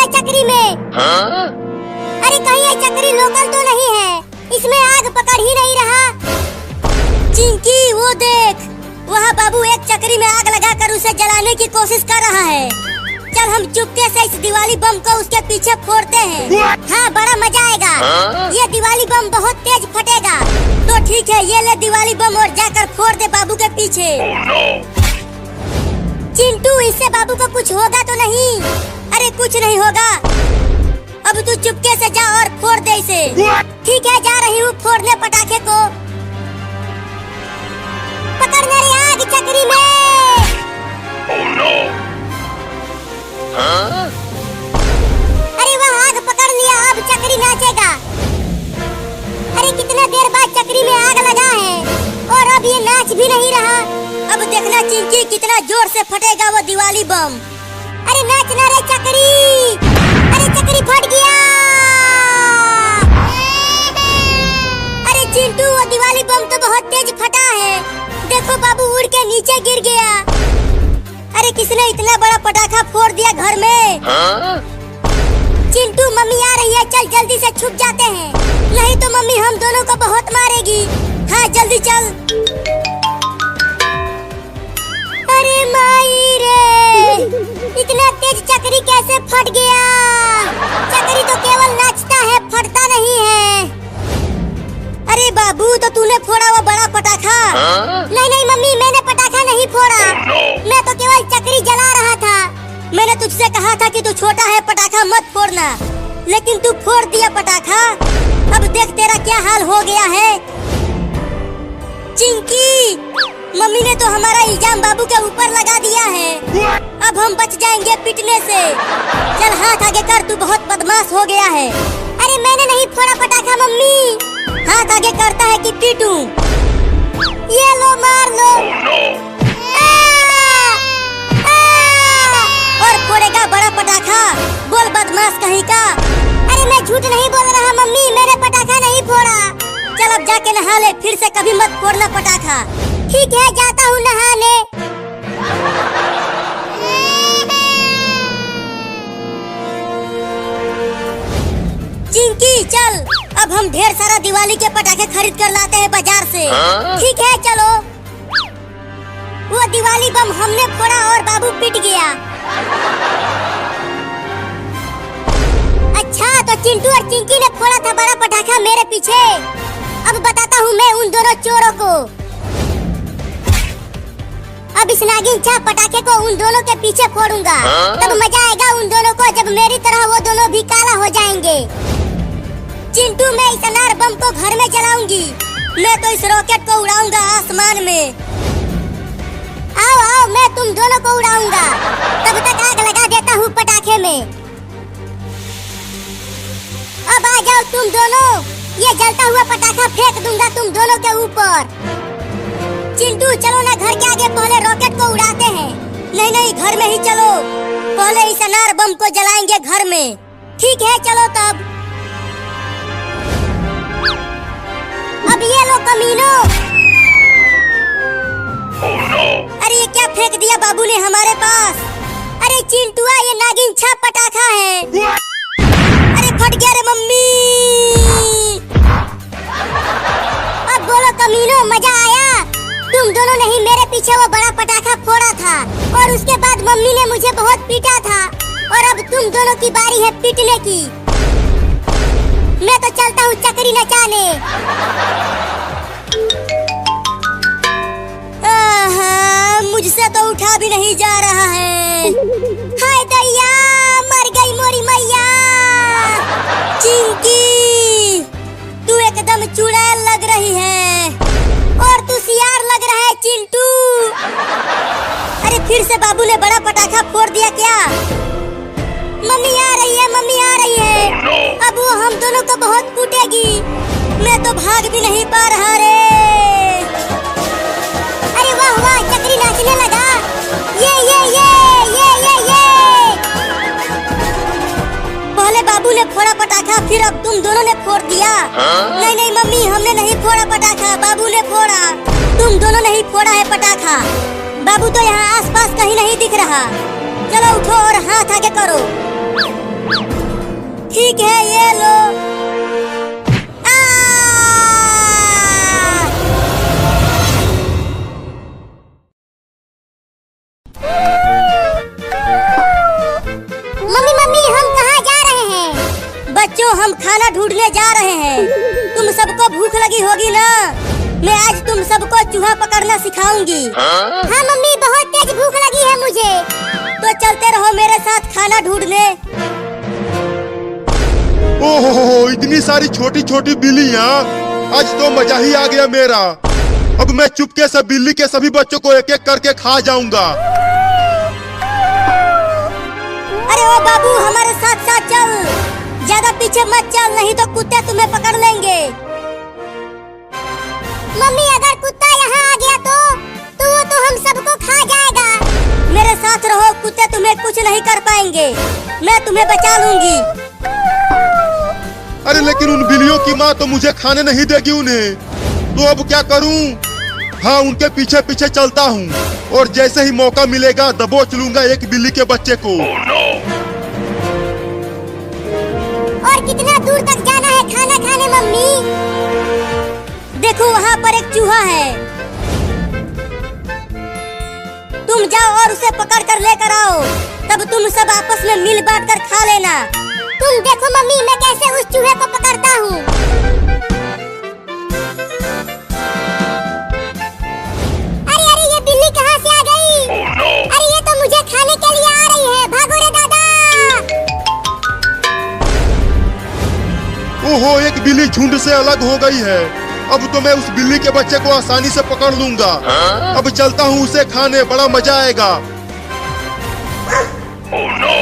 है चक्री में? हाँ? अरे कहीं ये चक्री लोकल तो नहीं है? इसमें आग पकड़ ही नहीं रहा। चिंकी वो देख, वहाँ बाबू एक चक्री में आग लगाकर उसे जलाने की कोशिश कर रहा है। चल हम चुपके से इस दिवाली बम को उसके पीछे फोड़ते हैं। हाँ बड़ा मजा आएगा। हाँ? ये दिवाली बम बहुत तेज फटेगा। तो ठीक है, ये ले दिवाली बम और जाकर फोड़ दे बाबू के पीछे। Oh, no. चिंटू इससे बाबू को कुछ होगा तो नहीं? अरे कुछ नहीं होगा। अब तू चुपके से जा और फोड़ दे इसे। ठीक है, जा रही हूँ फोड़ने पटाखे को। पकड़ने रे आग चक्री में। Oh, no. हाँ? अरे वह आग पकड़ लिया, अब चक्री नाचेगा। अरे कितना देर बाद चक्री में आग लगा है और अब ये नाच भी नहीं रहा। अब देखना चिंकी कितना जोर से फटेगा वो दिवाली बम। अरे नाचना रे चक्री। अरे चक्री फट गया। अरे चिंटू वो दिवाली बम तो बहुत तेज फटा है। देखो बाबू उड़ के नीचे गिर गया। अरे किसने इतना बड़ा पटाखा फोड़ दिया घर में? हाँ? चिंटू मम्मी आ रही है, चल जल्दी से छुप जाते हैं, नहीं तो मम्मी हम दोनों को बहुत मारेगी। हाँ जल्दी चल। अरे माई रे, इतना तेज चक्री कैसे फट गया? चक्री तो केवल नाचता है, फटता नहीं है। अरे बाबू तो तूने फोड़ा वो बड़ा पटाखा? हाँ? नहीं नहीं मम्मी, मैंने पटाखा नहीं फोड़ा। Oh, no. मैं तो केवल चक्री जला रहा था। मैंने तुझसे कहा था कि तू छोटा है, पटाखा मत फोड़ना, लेकिन तू फोड़ दिया पटाखा। अब देख तेरा क्या हाल हो गया है। चिंकी, मम्मी ने तो हमारा इल्जाम बाबू के ऊपर लगा दिया है। अब हम बच जाएंगे पिटने से। चल हाथ आगे कर, तू बहुत बदमाश हो गया है। अरे मैंने नहीं फोड़ा पटाखा मम्मी। हाथ आगे करता है कि पीटूं। ये लो मार लो। Oh, no. और फोड़ेगा बड़ा पटाखा? बोल बदमाश कहीं का। अरे मैं झूठ नहीं बोल रहा मम्मी, मैंने पटाखा नहीं फोड़ा। चल अब जाके नहा ले, फिर से कभी मत फोड़ना पटाखा। ठीक है, जाता हूँ नहाने। चिंकी चल, अब हम ढेर सारा दिवाली के पटाखे खरीद कर लाते हैं बाजार से। हाँ? ठीक है चलो। वो दिवाली बम हमने फोड़ा और बाबू पिट गया। अच्छा तो चिंटू और चिंकी ने फोड़ा था बड़ा पटाखा मेरे पीछे। अब बताता हूँ मैं उन दोनों चोरों को। अब इस नागिन छाप पटाखे को उन दोनों के पीछे फोड़ूंगा। हाँ? तब मजा आएगा उन दोनों को, जब मेरी तरह वो दोनों भी काला हो जाएंगे। चिंटू मैं इस अनार बम को घर में जलाऊंगी। मैं तो इस रॉकेट को उड़ाऊंगा आसमान में। आओ आओ, मैं तुम दोनों को उड़ाऊंगा। तब तक आग लगा देता हूँ पटाखे में। अब आ जाओ तुम दोनों, ये जलता हुआ पटाखा फेंक दूंगा तुम दोनों के ऊपर। चिंटू चलो ना घर के आगे, पहले रॉकेट को उड़ाते हैं। नहीं नहीं, घर में ही चलो, पहले इस अनार बम को जलाएंगे घर में। ठीक है चलो तब। अब ये लो कमीनों। Oh, no. अरे ये क्या फेंक दिया बाबू ने हमारे पास? अरे चिंटुआ, ये नागिन छाप पटाखा है। अरे फट गया रे मम्मी। अब बोलो कमीनों, मजा आया? तुम दोनों ने ही मेरे पीछे वो बड़ा पटाखा फोड़ा था और उसके बाद मम्मी ने मुझे बहुत पीटा था, और अब तुम दोनों की बारी है पीटने की। मैं तो चलता हूँ चक्री नचाने। मुझसे तो उठा भी नहीं जा रहा है। हाय दैया, मर गई मोरी मैया। चिंकी, तू एकदम चुड़ैल लग रही है और तू सियार लग रहा है चिंटू। अरे फिर से बाबू ने बड़ा पटाखा फोड़ दिया क्या? मम्मी आ रही है, मम्मी आ रही है। अब वो हम दोनों को बहुत कूटेगी। मैं तो भाग भी नहीं पा रहा रे। अरे वाह वाह, चक्री नाचने लगा। ये पहले बाबू ने फोड़ा पटाखा, फिर अब तुम दोनों ने फोड़ दिया। हाँ? नहीं नहीं मम्मी, हमने नहीं फोड़ा पटाखा, बाबू ने फोड़ा। तुम दोनों ने ही फोड़ा है पटाखा। बाबू तो यहाँ आसपास कहीं नहीं दिख रहा। चलो उठो और हाथ आगे करो। ठीक है, ये लो। आ! मम्मी मम्मी, हम कहाँ जा रहे हैं? बच्चों, हम खाना ढूंढने जा रहे हैं। तुम सबको भूख लगी होगी ना? मैं आज तुम सबको चूहा पकड़ना सिखाऊंगी। हाँ मम्मी, बहुत तेज भूख लगी है मुझे। तो चलते रहो मेरे साथ खाना ढूंढने। ओहो, इतनी सारी छोटी छोटी बिल्लियाँ, आज तो मजा ही आ गया मेरा। अब मैं चुपके से बिल्ली के सभी बच्चों को एक एक करके खा जाऊंगा। अरे ओ बाबू, हमारे साथ साथ चल, ज्यादा पीछे मत चल, नहीं तो कुत्ते तुम्हें पकड़ लेंगे। मम्मी, अगर कुत्ता यहाँ आ गया तो वो तो हम सबको खा जाएगा। मेरे साथ रहो, कुत्ते तुम्हें कुछ नहीं कर पाएंगे, मैं तुम्हें बचा लूंगी। अरे लेकिन उन बिल्लियों की माँ तो मुझे खाने नहीं देगी उन्हें, तो अब क्या करूं? हाँ, उनके पीछे पीछे चलता हूँ और जैसे ही मौका मिलेगा दबोच लूंगा एक बिल्ली के बच्चे को। Oh no! और कितना दूर तक जाना है खाना खाने मम्मी? देखो वहाँ पर एक चूहा है, तुम जाओ और उसे पकड़ कर लेकर आओ, तब तुम सब आपस में मिल बांट कर खा लेना। तुम देखो मम्मी, मैं कैसे उस चूहे को पकड़ता हूँ। अरे अरे, ये बिल्ली कहाँ से आ गई? Oh no! अरे ये तो मुझे खाने के लिए आ रही है, भागो रे दादा। ओहो, एक बिल्ली झुंड से अलग हो गई है। अब तो मैं उस बिल्ली के बच्चे को आसानी से पकड़ लूंगा। अब चलता हूँ उसे खाने, बड़ा मजा आएगा। Oh no!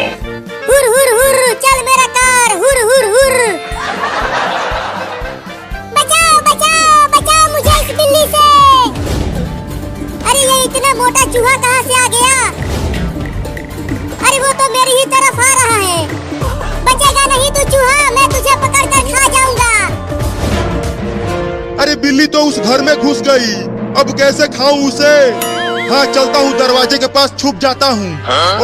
हुर हुर हुर, चल मेरा कार, हुर हुर हुर। बचाओ बचाओ बचाओ मुझे इस बिल्ली से। अरे ये इतना मोटा चूहा कहाँ से आ गया? अरे वो तो मेरी ही तरफ आ रहा है। बचेगा नहीं तू चूहा, मैं तुझे पकड़ कर खा जाऊंगा। अरे बिल्ली तो उस घर में घुस गई, अब कैसे खाऊं उसे? हाँ, चलता हूँ दरवाजे के पास छुप जाता हूँ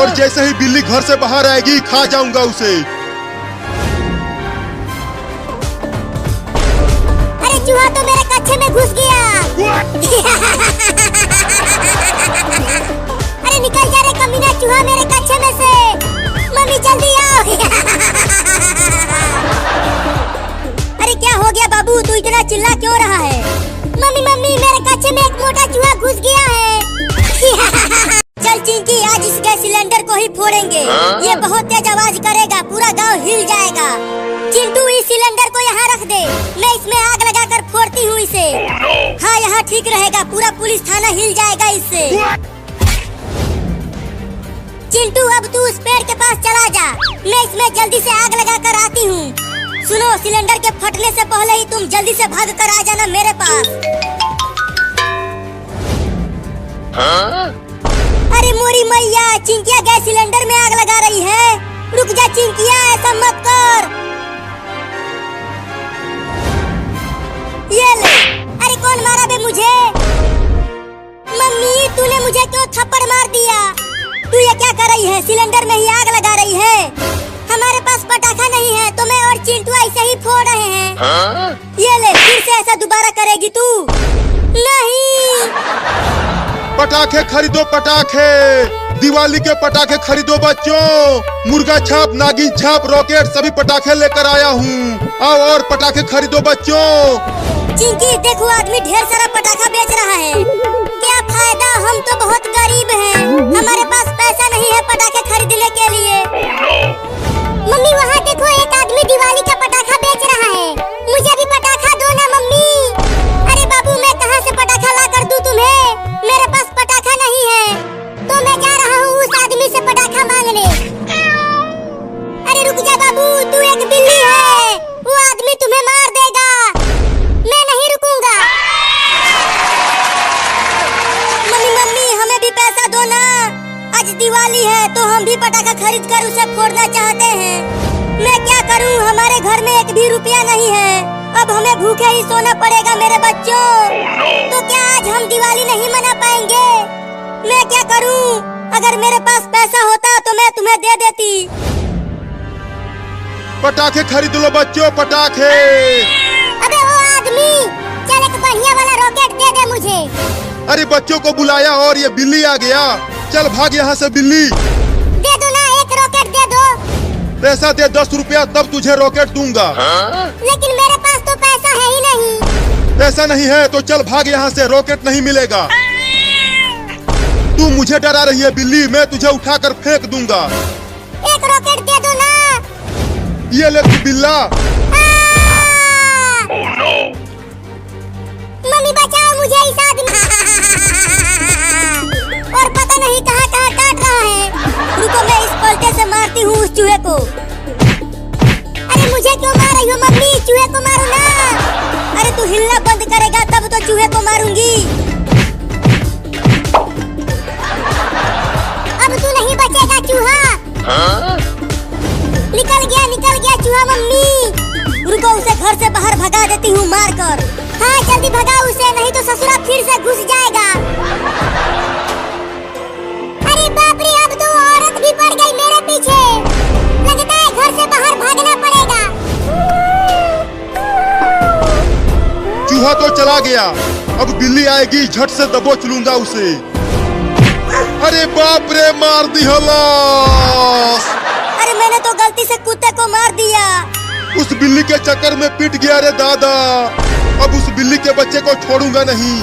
और जैसे ही बिल्ली घर से बाहर आएगी खा जाऊंगा उसे। अरे चूहा तो मेरे कच्छे में घुस गया। अरे निकल जा रे कमीना चूहा मेरे कच्छे में से। मम्मी जल्दी आओ। अरे क्या हो गया बाबू, तू इतना चिल्ला क्यों रहा है? मम्मी मम्मी, मेरे कच्छे में एक मोटा चूहा घुस गया है। चल चिंकी, आज इस गैस सिलेंडर को ही फोड़ेंगे। ये बहुत तेज आवाज करेगा, पूरा गांव हिल जाएगा। चिंटू, इस सिलेंडर को यहाँ रख दे, मैं इसमें आग लगाकर फोड़ती हूँ इसे। Oh no! हाँ, यहाँ ठीक रहेगा, पूरा पुलिस थाना हिल जाएगा इससे। चिंटू, अब तू उस पेड़ के पास चला जा, मैं इसमें जल्दी से आग लगाकर आती हूँ। सुनो, सिलेंडर के फटने से पहले ही तुम जल्दी से भाग कर आ जाना मेरे पास। अरे मोरी मैया, चिंकिया गैस सिलेंडर में आग लगा रही है। रुक जा चिंकिया, ऐसा मत कर। ये ले। अरे कौन मारा बे मुझे? मम्मी, तूने मुझे क्यों थप्पड़ मार दिया? तू ये क्या कर रही है? सिलेंडर में ही आग लगा रही है। हमारे पास पटाखा नहीं है तो मैं और चिंटू ऐसे ही फोड़ रहे हैं। ये ले, फिर से ऐसा दोबारा करेगी तू? नहीं। पटाखे खरीदो, पटाखे, दिवाली के पटाखे खरीदो बच्चों। मुर्गा छाप, नागिन छाप, रॉकेट, सभी पटाखे लेकर आया हूँ। आओ और पटाखे खरीदो बच्चों। चिंकी, देखो आदमी ढेर सारा पटाखा बेच रहा है। क्या फायदा, हम तो बहुत गरीब हैं, हमारे पास पैसा नहीं है पटाखे खरीदने के लिए। Oh no! मम्मी, वहाँ देखो एक आदमी दिवाली का पटाखा बेच रहा है, मुझे भी पटाखा दो ना मम्मी। अरे बाबू, मैं कहाँ से पटाखा ला कर दूं तुम्हें? मेरे पास पटाखा नहीं है, तो मैं जा रहा हूँ उस आदमी से पटाखा मांगने। अरे रुक जा बाबू, तू एक बिल्ली है, वो आदमी तुम्हें मार देगा, मैं नहीं रुकूंगा। मम्मी मम्मी, हमें भी पैसा दो ना, आज दिवाली है तो हम भी पटाखा खरीद कर उसे फोड़ना चाहते हैं। मैं क्या करूं, हमारे घर में एक भी रुपया नहीं है, अब हमें भूखे ही सोना पड़ेगा मेरे बच्चों। तो क्या आज हम दिवाली नहीं मना पाएंगे? मैं क्या करूं? अगर मेरे पास पैसा होता तो मैं तुम्हें दे देती। पटाखे खरीद लो बच्चों, पटाखे। अबे वो आदमी, चल एक बढ़िया वाला रॉकेट दे दे मुझे। अरे बच्चों को बुलाया और ये बिल्ली आ गया। चल भाग यहाँ से बिल्ली। दे दो ना, एक रॉकेट दे दो। पैसा दे 10 रुपया, तब तुझे रॉकेट दूंगा। लेकिन मेरे पास तो पैसा है ही नहीं। पैसा नहीं है तो चल भाग यहाँ से, रॉकेट नहीं मिलेगा। तू मुझे डरा रही है बिल्ली, मैं तुझे उठाकर फेंक दूंगा। एक रॉकेट दे दो ना। ये ले तू बिल्ला। Oh no! मम्मी बचाओ मुझे इस आदमी। और पता नहीं कहाँ कहाँ काट रहा है। रुको मैं इस पलटे से मारती हूँ उस चूहे को। अरे मुझे क्यों मार रही हो मम्मी, चूहे को मारो ना। अरे तू हिलना बंद करेगा तब तो चूहे को मारूंगी। अब तू नहीं बचेगा चूहा। निकल गया चूहा मम्मी। रुको उसे घर से बाहर भगा देती हूँ मार कर। हाँ जल्दी भगा उसे, नहीं तो ससुरा फिर से घुस जाएगा। अरे बाप रे, अब तो औरत भी पड़ गई मेरे पीछे। लगता है घर से बाहर भागना पड़ेगा। चूहा तो चला गया, अब बिल्ली आएगी, झट से दबोच लूंगा उसे। अरे बाप रे, मार दी हलास। अरे मैंने तो गलती से कुत्ते को मार दिया। उस बिल्ली के चक्कर में पिट गया रे दादा। अब उस बिल्ली के बच्चे को छोड़ूंगा नहीं।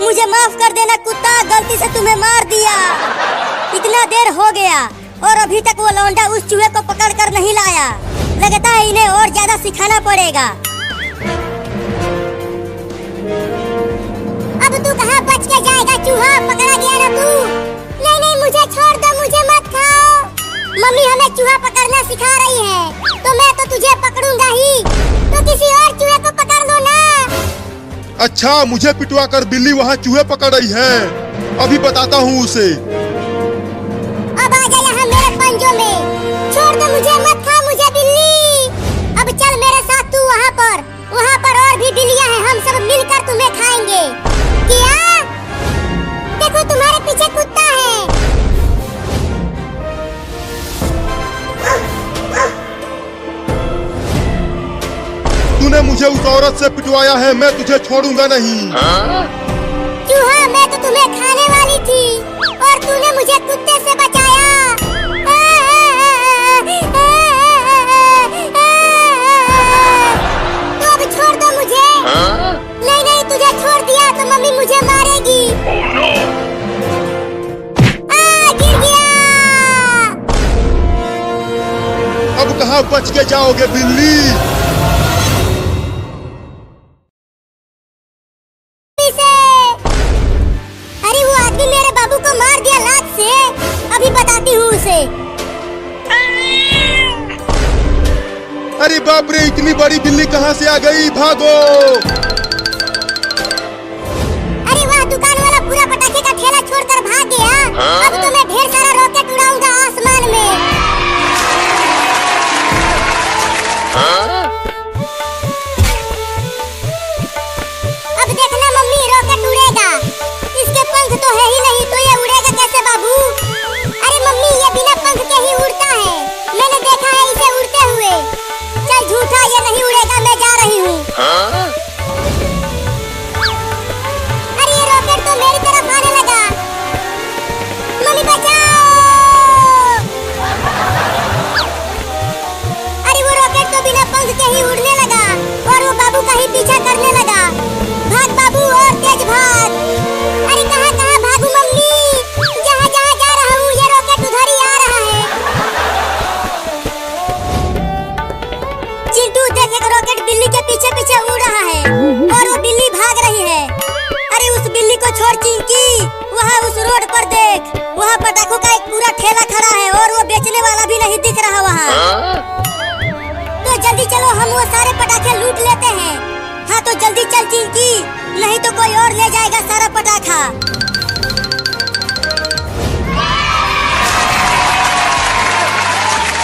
मुझे माफ कर देना कुत्ता, गलती से तुम्हें मार दिया। इतना देर हो गया और अभी तक वो लौंडा उस चूहे को पकड़ कर नहीं लाया। लगता है इन्हें और ज्यादा सिखाना पड़ेगा। अब तू कहाँ बच के जाएगा चूहा, पकड़ा गया ना तू। नहीं मुझे छोड़ दो, मुझे मत खाओ। मम्मी हमें चूहा पकड़ना सिखा रही है, तो मैं तो तुझे पकड़ूंगा ही। तो किसी और चूहे को पकड़ लो ना। अच्छा, मुझे पिटवा कर बिल्ली वहाँ चूहे पकड़ रही है। अभी बताता हूँ उसे। अब आ जा यहाँ मेरे पंजों में। छोड़ दो मुझे, मत खा मुझे बिल्ली। अब चल मेरे साथ तू वहाँ पर और भी बिल्लियाँ हैं, हम सब मिलकर तुम्हें खाएंगे। क्या? देखो तुम्हारे पीछे कुत्ता है। तूने मुझे उस औरत से पिटवाया है, मैं तुझे छोड़ूंगा नहीं। चूहा, मैं तो तुम्हें खाने वाली थी और तूने मुझे कुत्ते से बचाया। तो अब छोड़ दो मुझे। नहीं तुझे छोड़ दिया तो मम्मी मुझे मारेगी। Oh no! गिर गया। अब कहाँ बच के जाओगे बिल्ली? अरे वो आदमी मेरे बाबू को मार दिया लात से। अभी बताती हूँ उसे। अरे बाप रे, इतनी बड़ी बिल्ली कहाँ से आ गई? भागो। अरे वाह, दुकान वाला पूरा पटाखे का ठेला छोड़कर भाग गया। अब तो मैं ढेर सारा रॉकेट उड़ाऊंगा आसमान में। अब देखना मम्मी, रॉकेट उड़ेगा। इसके पंख तो है ही नहीं, तो ये उड़ेगा कैसे बाबू? अरे मम्मी, ये बिना पंख के ही उड़ता है, मैंने देखा है इसे उड़ते हुए। चल झूठा, ये नहीं उड़ेगा, मैं जा रही हूँ। अरे ये रॉकेट तो मेरी तरफ आने लगा। मम्मी बचाओ। अरे वो रॉकेट तो बिना पंख के ही उड़ने लगा और वो बाबू का ही पीछा करने लगा। भाग बाबू, और तेज भाग। अरे कहाँ कहाँ भागू मम्मी? जहाँ जहाँ जा रहा हूँ ये रॉकेट उधर ही आ रहा है। चिंटू देख, एक रॉकेट बिल्ली के पीछे पीछे उड़ रहा है और वो बिल्ली भाग रही है। अरे उस बिल्ली को छोड़ चिंकी, वहाँ उस रोड पर देख, वहाँ पटाखों का एक पूरा ठेला खड़ा है और वो बेचने वाला भी नहीं दिख रहा वहाँ। तो जल्दी चलो, हम वो सारे पटाखे लूट लेते हैं। हाँ तो जल्दी चल चिंकी, नहीं तो कोई और ले जाएगा सारा पटाखा।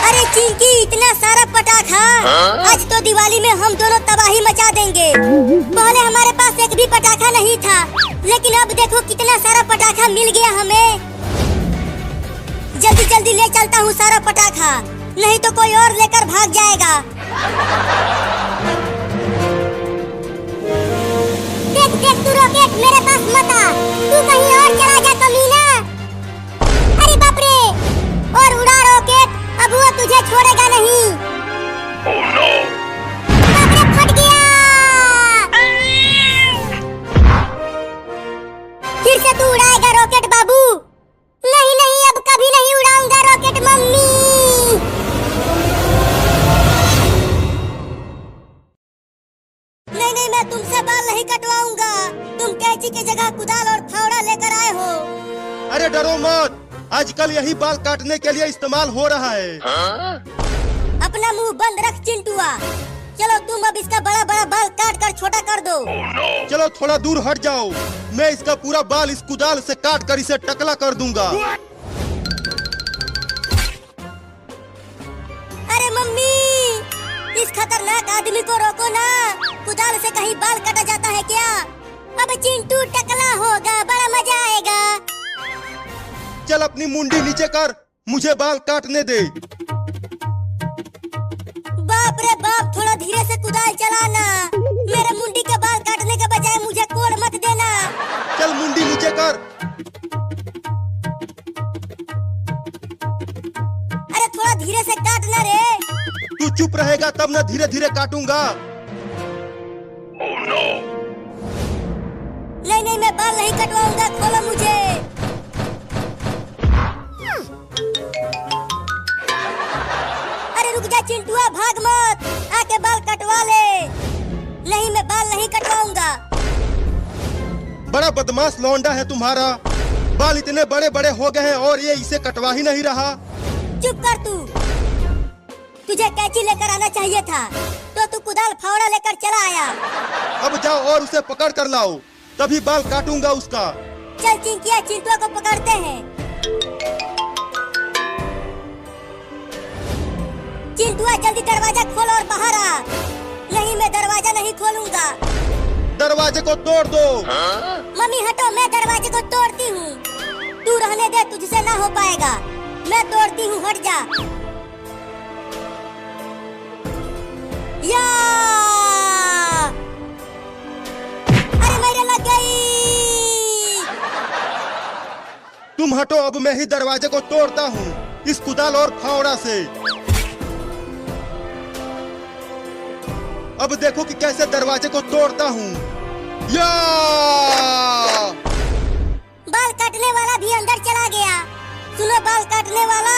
अरे चिंकी, इतना सारा पटाखा, आज तो दिवाली में हम दोनों तबाही मचा देंगे। पहले हमारे पास एक भी पटाखा नहीं था, लेकिन अब देखो कितना सारा पटाखा मिल गया हमें। जल्दी जल्दी ले चलता हूँ सारा पटाखा, नहीं तो कोई और लेकर भाग जाएगा। देख देख तू रॉकेट मेरे पास मत आ, तू कहीं और चला जा कमीना। अरे बाप रे, और उड़ा रॉकेट, अब वो तुझे छोड़ेगा नहीं। Oh no! बाप रे, फट गया। फिर से तू उड़ाएगा रॉकेट बाबू? नहीं नहीं, अब कभी नहीं उड़ाऊंगा रॉकेट मम्मी। नहीं नहीं, मैं तुमसे बाल नहीं कटवाऊंगा। तुम कैंची की जगह कुदाल और फावड़ा लेकर आए हो। अरे डरो मत, आजकल यही बाल काटने के लिए इस्तेमाल हो रहा है। अपना मुंह बंद रख चिंटुआ। चलो तुम अब इसका बड़ा बड़ा बाल काट कर छोटा कर दो। Oh no! चलो थोड़ा दूर हट जाओ, मैं इसका पूरा बाल इस कुदाल से काट कर इसे टकला कर दूंगा। अरे मम्मी, इस खतरनाक आदमी को रोको ना, कुदाल से कहीं बाल काटा जाता है क्या? अब चिंटू टकला होगा, बड़ा मजा आएगा। चल अपनी मुंडी नीचे कर, मुझे बाल काटने दे। बाप रे बाप, थोड़ा धीरे से कुदाल चलाना। मेरे मुंडी के बाल काटने के बजाय मुझे कोड़ मत देना। चल मुंडी नीचे कर। अरे थोड़ा धीरे से काटना रे। तू चुप रहेगा तब ना धीरे धीरे काटूंगा। Oh no! नहीं नहीं, मैं बाल नहीं कटवाऊंगा, खोलो मुझे। अरे रुक जा चिंटुआ, भाग मत, आके बाल कटवा ले। नहीं, मैं बाल नहीं कटवाऊंगा। बड़ा बदमाश लौंडा है तुम्हारा, बाल इतने बड़े बड़े हो गए हैं और ये इसे कटवा ही नहीं रहा। चुप कर तू, तुझे कैंची लेकर आना चाहिए था, तो तू कुदाल फावड़ा लेकर चला आया। अब जाओ और उसे पकड़ कर लाओ, तभी बाल काटूंगा उसका। चल चिंकिया, चिंटुआ को पकड़ते हैं। चिंटुआ जल्दी दरवाजा खोल और बाहर आ। नहीं, मैं दरवाजा नहीं खोलूंगा। दरवाजे को तोड़ दो। मम्मी हटो, मैं दरवाजे को तोड़ती हूँ। तू रहने दे, तुझसे ना हो पाएगा। मैं तोड़ती हूँ, हट जा। या! अरे मेरे लग गई। तुम हटो, अब मैं ही दरवाजे को तोड़ता हूँ इस कुदाल और फावड़ा से। अब देखो कि कैसे दरवाजे को तोड़ता हूँ। या! बाल काटने वाला भी अंदर चला गया। सुनो बाल काटने वाला,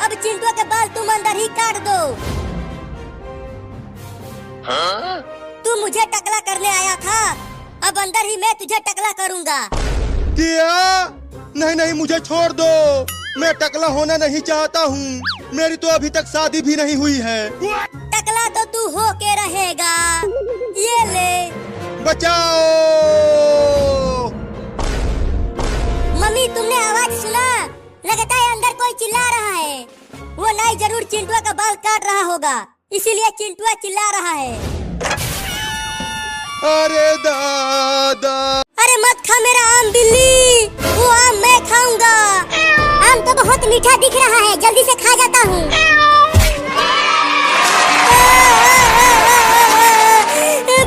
अब चिंटू के बाल तुम अंदर ही काट दो। तू मुझे टकला करने आया था, अब अंदर ही मैं तुझे टकला करूंगा। क्या? नहीं नहीं, मुझे छोड़ दो, मैं टकला होना नहीं चाहता हूँ। मेरी तो अभी तक शादी भी नहीं हुई है। टकला तो तू हो के रहेगा। ये ले। बचाओ! मम्मी, तुमने आवाज सुना? लगता है अंदर कोई चिल्ला रहा है। वो नाई जरूर चिंटुआ का बाल काट रहा होगा, इसीलिए चिंटुआ चिल्ला रहा है। अरे दादा! अरे मत खा मेरा आम बिल्ली, वो आम मैं खाऊंगा। आम तो बहुत मीठा दिख रहा है, जल्दी से खा जाता हूँ।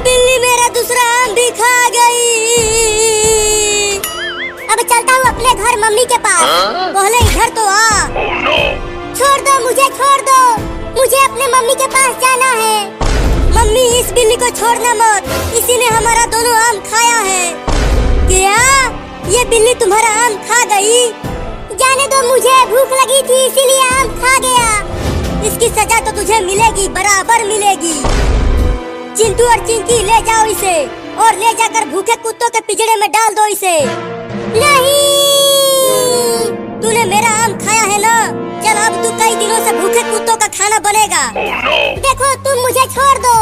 बिल्ली मेरा दूसरा आम भी खा गई। अब चलता हूँ अपने घर मम्मी के पास। पहले इधर तो आ। Oh no! छोड़ दो मुझे, छोड़ दो, मुझे अपने मम्मी के पास जाना है। मम्मी, इस बिल्ली को छोड़ना मत, इसी ने हमारा दोनों आम खाया है। क्या? ये बिल्ली तुम्हारा आम खा गई? जाने दो, मुझे भूख लगी थी इसीलिए आम खा गया। इसकी सजा तो तुझे मिलेगी, बराबर मिलेगी। चिंटू और चिंकी, ले जाओ इसे और ले जाकर भूखे कुत्तों के पिंजरे में डाल दो इसे। नहीं, तूने मेरा आम खाया है ना, चल अब तू कई दिनों से भूखे कुत्तों का खाना बनेगा। Oh no! देखो, तुम मुझे छोड़ दो,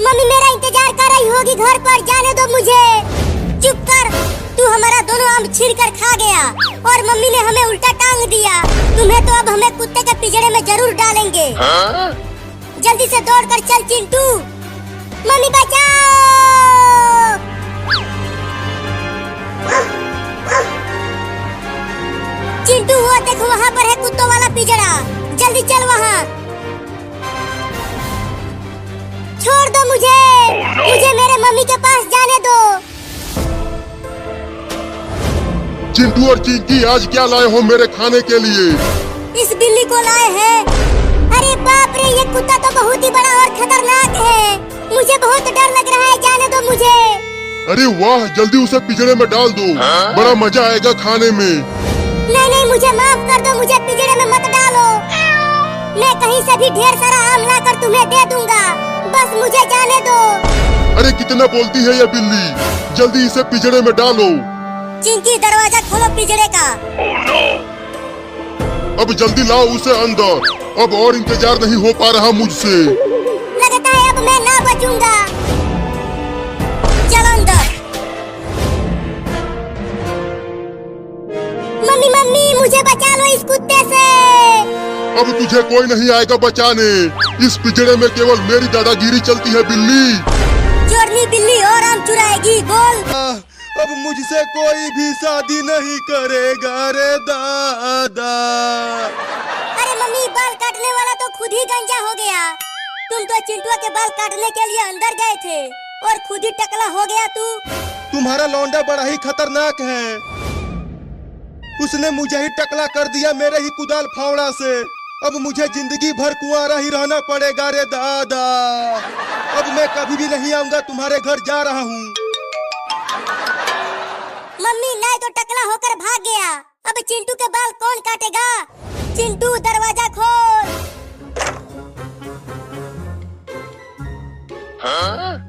मम्मी मेरा इंतजार कर रही होगी घर पर, जाने दो मुझे। चुप कर, तू हमारा दोनों आम छीन कर खा गया और मम्मी ने हमें उल्टा टांग दिया। तुम्हें तो अब हमें कुत्ते के पिंजरे में जरूर डालेंगे। जल्दी से दौड़ कर चल चिंटू। मम्मी बचाओ! चिंटू वो देखो वहाँ पर है कुत्तों वाला पिंजरा, जल्दी चल वहाँ। छोड़ दो मुझे, मुझे मेरे मम्मी के पास जाने दो। चिंटू और चिंकी आज क्या लाए हो मेरे खाने के लिए? इस बिल्ली को लाए हैं। अरे बाप रे, ये कुत्ता तो बहुत ही बड़ा और खतरनाक है, मुझे बहुत डर लग रहा है, जाने दो मुझे। अरे वाह, जल्दी उसे पिंजरे में डाल दो, बड़ा मजा आएगा खाने में। नहीं नहीं, मुझे माफ कर दो, मुझे पिंजरे में मत डालो। मैं कहीं से भी ढेर सारा आम लाकर तुम्हें दे दूंगा, बस मुझे जाने दो। अरे कितना बोलती है ये बिल्ली, जल्दी इसे पिंजरे में डालो। चिंकी दरवाजा खोलो पिंजरे का। Oh no! अब जल्दी लाओ उसे अंदर, अब और इंतजार नहीं हो पा रहा मुझसे। लगता है अब मैं ना बचूंगा। चलो अंदर। मम्मी मम्मी, मुझे बचा लो इस कुत्ते से। अब तुझे कोई नहीं आएगा बचाने, इस पिंजरे में केवल मेरी दादागिरी चलती है बिल्ली। चोरनी बिल्ली और आम चुराएगी, बोल। अब मुझसे कोई भी शादी नहीं करेगा रे दादा। अरे मम्मी, बाल काटने वाला तो खुद ही गंजा हो गया। तुम तो चिंटुआ के बाल काटने के लिए अंदर गए थे और खुद ही टकला हो गया तू। तुम्हारा लौंडा बड़ा ही खतरनाक है, उसने मुझे ही टकला कर दिया मेरे ही कुदाल फावड़ा से। अब मुझे जिंदगी भर कुंवारा ही रहना पड़ेगा रे दादा। अब मैं कभी भी नहीं आऊंगा तुम्हारे घर, जा रहा हूँ। मम्मी, नहीं तो टकला होकर भाग गया, अब चिंटू के बाल कौन काटेगा? चिंटू दरवाजा खोल।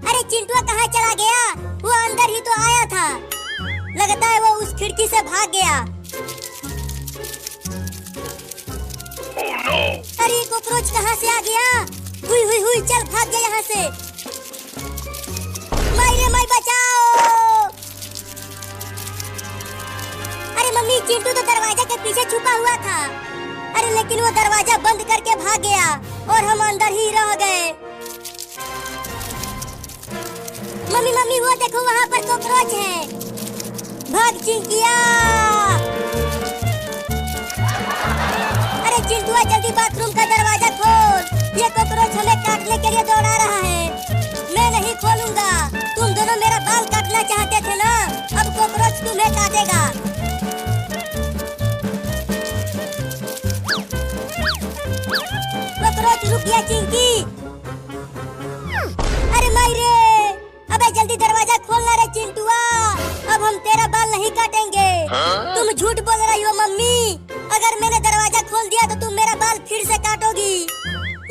अरे चिंटू कहाँ चला गया? वो अंदर ही तो आया था, लगता है वो उस खिड़की से भाग गया। Oh no! अरे ये कॉकरोच कहाँ से आ गया? हुई हुई हुई, चल भाग गया यहाँ से। माई रे माई, बचाओ। अरे मम्मी, चिंटू तो दरवाजा के पीछे छुपा हुआ था। अरे लेकिन वो दरवाजा बंद करके भाग गया और हम अंदर ही रह गए। मम्मी मम्मी, वो देखो वहाँ पर कॉकरोच है, भाग चिंकिया। अरे चिंटुआ, जल्दी बाथरूम का दरवाजा खोल, ये कॉकरोच हमें काटने के लिए दौड़ा रहा है। मैं नहीं खोलूंगा, तुम दोनों मेरा बाल काटना चाहते थे ना, अब कॉकरोच तुम्हें काटेगा। कॉकरोच रुक गया चिंकी। अरे माई रे, अबे जल्दी दरवाजा खोलना रे चिंटुआ, अब हम तेरा बाल नहीं काटेंगे। तुम झूठ बोल रही हो मम्मी, अगर मैंने दरवाजा खोल दिया तो तुम मेरा बाल फिर से काटोगी।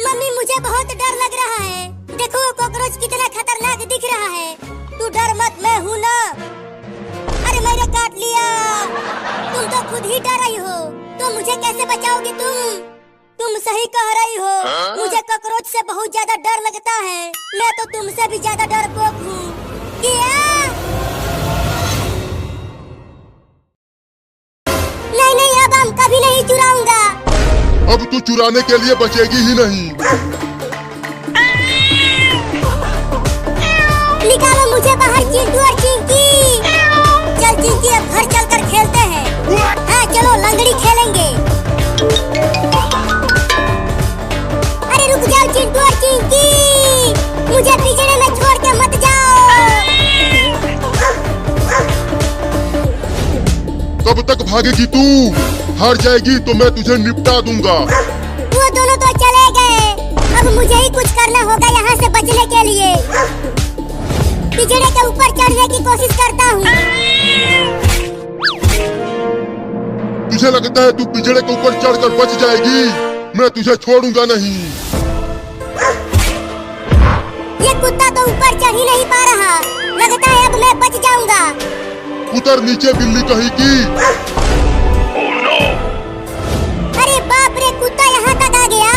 मम्मी, मुझे बहुत डर लग रहा है, देखो वो कॉकरोच कितना खतरनाक दिख रहा है। तू डर मत, मैं हूँ ना। अरे मैंने काट लिया। तुम तो खुद ही डर रही हो, तो मुझे कैसे बचाओगी तुम सही कह रही हो, मुझे कॉकरोच से बहुत ज्यादा डर लगता है। मैं तो तुमसे भी ज्यादा डरपोक हूँ। नहीं नहीं, अब हम कभी नहीं चुराऊंगा। अब तू चुराने के लिए बचेगी ही नहीं। निकालो मुझे बाहर चिंटू और चिंकी। चल चिंकी, अब घर चलकर खेलते हैं। हाँ चलो, लंगड़ी खेलेंगे। अरे रुक जाओ चिंटू और चिंकी, मुझे पिंजरे में छोड़ के मत जाओ। कब तक भागेगी तू? हार जाएगी तो मैं तुझे निपटा दूंगा। वो दोनों तो चले गए, अब मुझे ही कुछ करना होगा यहाँ से बचने के लिए। पिंजरे के ऊपर चढ़ने की कोशिश करता हूँ। तुझे लगता है तू पिंजरे के ऊपर चढ़कर बच जाएगी? मैं तुझे छोड़ूंगा नहीं। ये कुत्ता तो ऊपर चढ़ ही नहीं पा रहा, लगता है अब मैं बच जाऊंगा। उतर नीचे बिल्ली कहीं की। Oh no! अरे बाप रे, कुत्ता यहाँ तक आ गया।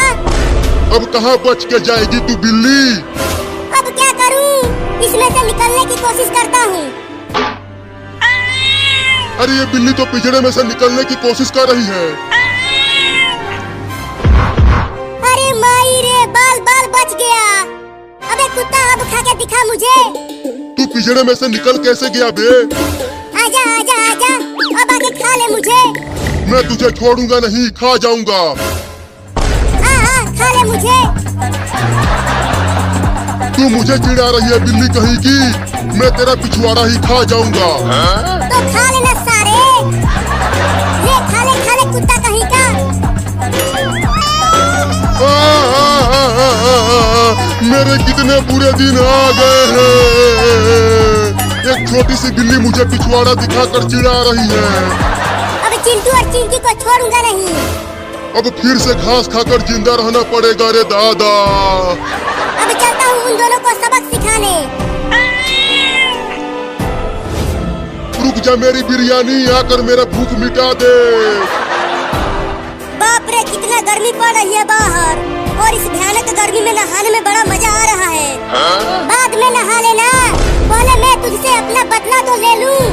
अब कहाँ बच के जाएगी तू बिल्ली? अब क्या करूं? इसमें से निकलने की कोशिश करता हूँ। अरे ये बिल्ली तो पिंजरे में से निकलने की कोशिश कर रही है। अरे माई रे, बाल बाल बच गया। अबे कुत्ता, अब खा के दिखा मुझे। तू पिंजरे में से निकल कैसे गया बे? आजा आजा आजा, अब आके खा ले मुझे। मैं तुझे छोड़ूंगा नहीं, खा जाऊंगा। हाँ खा ले मुझे। तू मुझे चिढ़ा रही है बिल्ली कहीं की, मैं तेरा पिछवाड़ा ही खा जाऊंगा। तो खा लेना सारे, ले खा ले कुत्ता कहीं का। मेरे कितने बुरे दिन आ गए हैं। एक छोटी सी बिल्ली मुझे पिछवाड़ा दिखाकर चिढ़ा रही है। अब चिंटू और चिंकी को छोड़ूंगा नहीं। अब फिर से घास खाकर जिंदा रहना पड़ेगा रे दादा। अब चलता हूँ उन दोनों को सबक सिखाने। रुक जा मेरी बिरयानी, आकर मेरा भूख मिटा दे। बाप रे कितना गर्मी पड़ रही है बाहर, और इस भयानक गर्मी में नहाने में बड़ा मजा आ रहा है। बाद में नहा लेना, पहले मैं तुझसे अपना बदला तो ले लूं।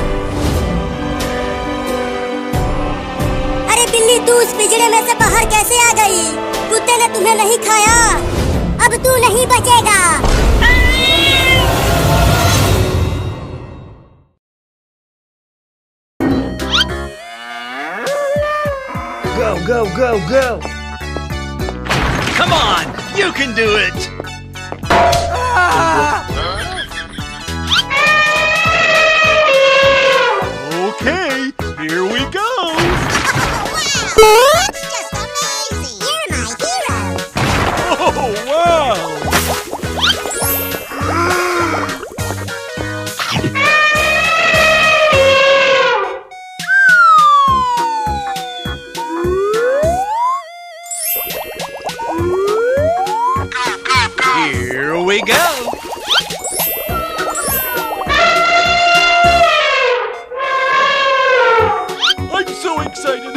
अरे बिल्ली, तू उस पिंजरे में से बाहर कैसे आ गई? कुत्ते ने तुम्हें नहीं खाया, अब तू नहीं बचेगा। Go, go, go, go! Come on! You can do it! Okay, here we go! That's just amazing! You're my hero! Oh, wow! Here we go! I'm so excited!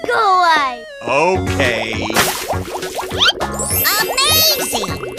Go away! Okay. Amazing!